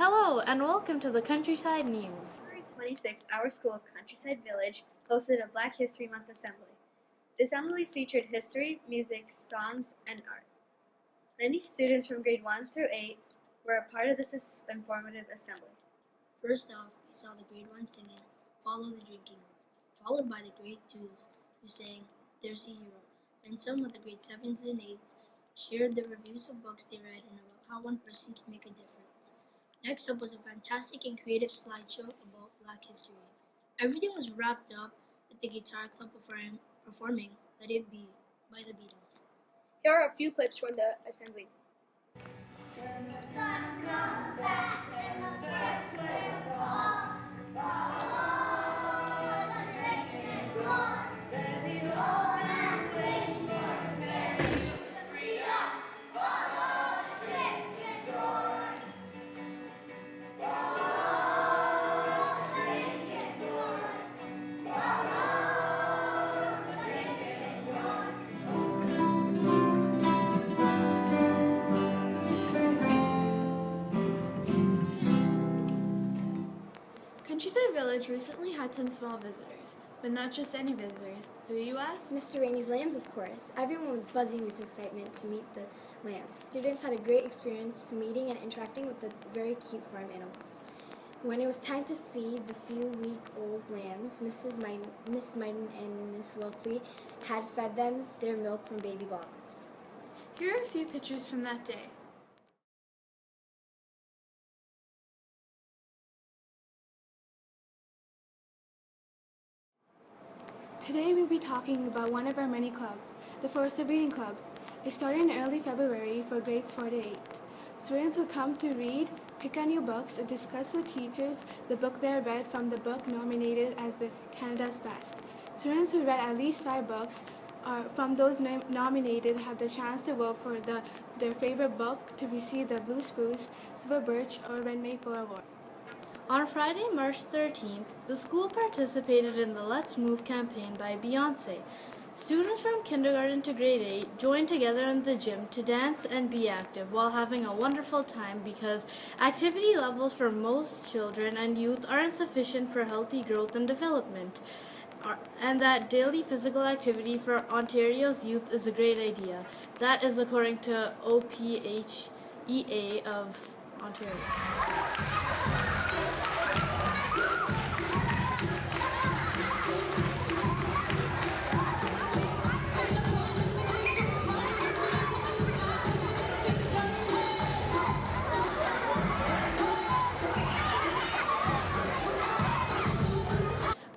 Hello and welcome to the Countryside News. February 26th, our school, Countryside Village, hosted a Black History Month assembly. The assembly featured history, music, songs, and art. Many students from grade 1 through 8 were a part of this informative assembly. First off, we saw the grade 1 singing Follow the Drinking, followed by the grade 2s who sang There's a Hero, and some of the grade 7s and 8s shared their reviews of books they read and about how one person can make a difference. Next up was a fantastic and creative slideshow about Black history. Everything was wrapped up with the Guitar Club performing Let It Be by the Beatles. Here are a few clips from the assembly. When the sun comes back and the first rain falls, follow the drinking roar. There be roar and rain for carry you to freedom. Follow the drinking roar. Follow the drinking roar. Follow the drinking roar. Countryside Village recently had some small visitors, but not just any visitors. Who, you ask? Mr. Rainey's lambs, of course. Everyone was buzzing with excitement to meet the lambs. Students had a great experience meeting and interacting with the very cute farm animals. When it was time to feed the few-week-old lambs, Miss Myden and Miss Wilfley had fed them their milk from baby bottles. Here are a few pictures from that day. Today we'll be talking about one of our many clubs, the Forster Reading Club. It started in early February for grades 4 to 8. Students will come to read, pick out new books, or discuss with teachers the book they have read from the book nominated as the Canada's Best. Students who read at least 5 books from those nominated have the chance to vote for their favorite book to receive the Blue Spruce, Silver Birch, or Red Maple Award. On Friday, March 13th, the school participated in the Let's Move campaign by Beyoncé. Students from kindergarten to grade 8 joined together in the gym to dance and be active while having a wonderful time because activity levels for most children and youth aren't sufficient for healthy growth and development, and that daily physical activity for Ontario's youth is a great idea. That is according to OPHEA of Ontario.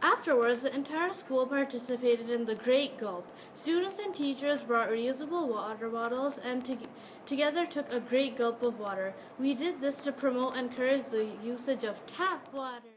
Afterwards, the entire school participated in the Great Gulp. Students and teachers brought reusable water bottles and together took a great gulp of water. We did this to promote and encourage the usage of tap water.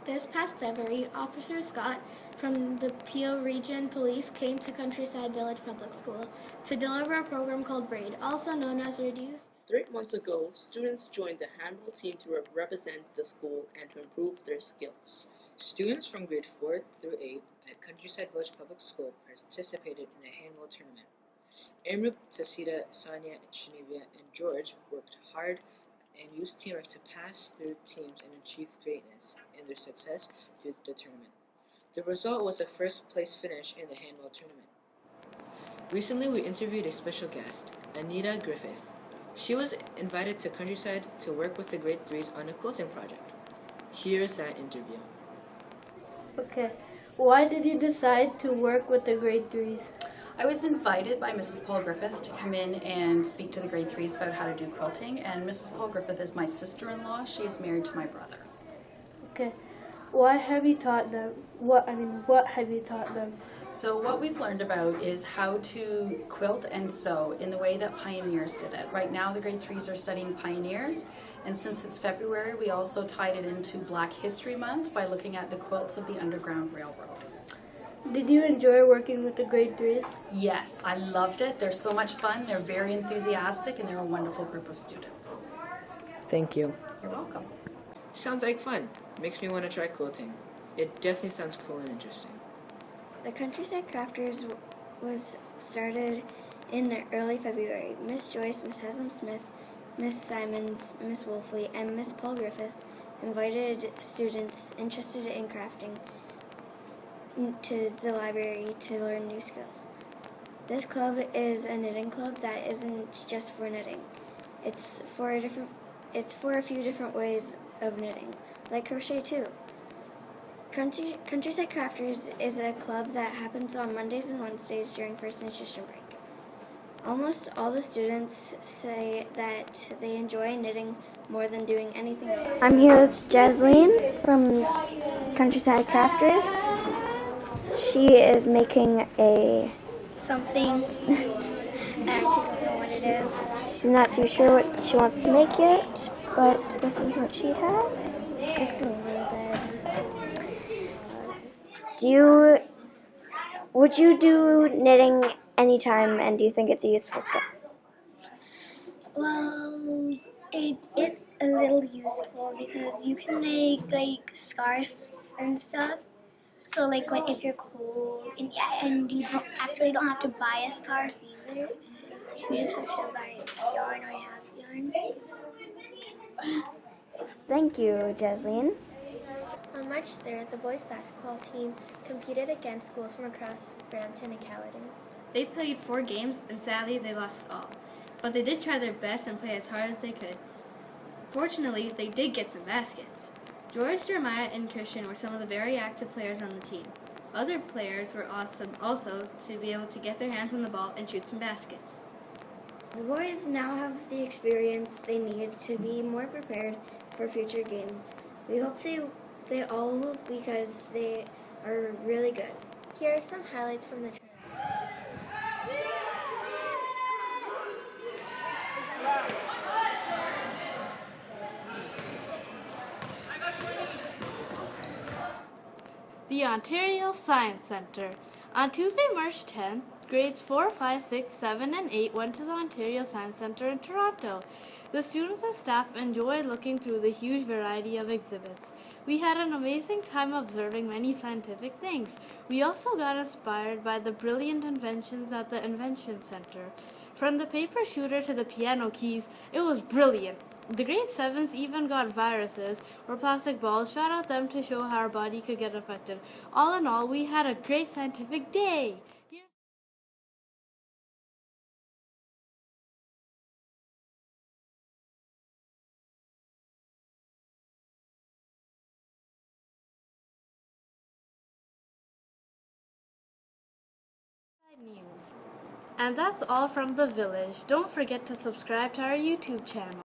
This past February, Officer Scott from the Peel Region Police came to Countryside Village Public School to deliver a program called RAID, also known as Reduce. 3 months ago, students joined the handball team to represent the school and to improve their skills. Students from grade 4 through 8 at Countryside Village Public School participated in the handball tournament. Amruk, Tasita, Sonia, Shanivia, and George worked hard and used teamwork to pass through teams and achieve greatness in their success through the tournament. The result was a first place finish in the handball tournament. Recently, we interviewed a special guest, Anita Griffith. She was invited to Countryside to work with the grade 3s on a quilting project. Here's that interview. Okay, why did you decide to work with the grade 3s? I was invited by Mrs. Paul Griffith to come in and speak to the grade 3s about how to do quilting, and Mrs. Paul Griffith is my sister-in-law. She is married to my brother. Okay, why have you taught them? What have you taught them? So what we've learned about is how to quilt and sew in the way that pioneers did it. Right now the grade 3s are studying pioneers, and since it's February, we also tied it into Black History Month by looking at the quilts of the Underground Railroad. Did you enjoy working with the grade 3s? Yes, I loved it. They're so much fun. They're very enthusiastic, and they're a wonderful group of students. Thank you. You're welcome. Sounds like fun. Makes me want to try quilting. It definitely sounds cool and interesting. The Countryside Crafters was started in early February. Miss Joyce, Miss Haslam Smith, Miss Simons, Miss Wolfley, and Miss Paul Griffith invited students interested in crafting to the library to learn new skills. This club is a knitting club that isn't just for knitting. It's for a few different ways of knitting, like crochet too. Countryside Crafters is a club that happens on Mondays and Wednesdays during first nutrition break. Almost all the students say that they enjoy knitting more than doing anything else. I'm here with Jasleen from Countryside Crafters. She is making a Something. I actually don't know what it is. She's not too sure what she wants to make yet, but this is what she has. Just a little bit. Would you do knitting anytime, and do you think it's a useful skill? Well, it is a little useful because you can make like scarves and stuff. So like if you're cold and you don't have to buy a scarf either. You just have to buy yarn or half yarn. Thank you, Jasleen. On March 3rd, the boys basketball team competed against schools from across Brampton and Caledon. They played 4 games and sadly they lost all, but they did try their best and play as hard as they could. Fortunately, they did get some baskets. George, Jeremiah, and Christian were some of the very active players on the team. Other players were awesome also to be able to get their hands on the ball and shoot some baskets. The boys now have the experience they need to be more prepared for future games. We hope they all will because they are really good. Here are some highlights from the tournament. The Ontario Science Centre. On Tuesday, March 10th, grades 4, 5, 6, 7, and 8 went to the Ontario Science Centre in Toronto. The students and staff enjoyed looking through the huge variety of exhibits. We had an amazing time observing many scientific things. We also got inspired by the brilliant inventions at the Invention Center. From the paper shooter to the piano keys, it was brilliant. The grade 7s even got viruses or plastic balls shot at them to show how our body could get affected. All in all, we had a great scientific day. News. And that's all from the village. Don't forget to subscribe to our YouTube channel.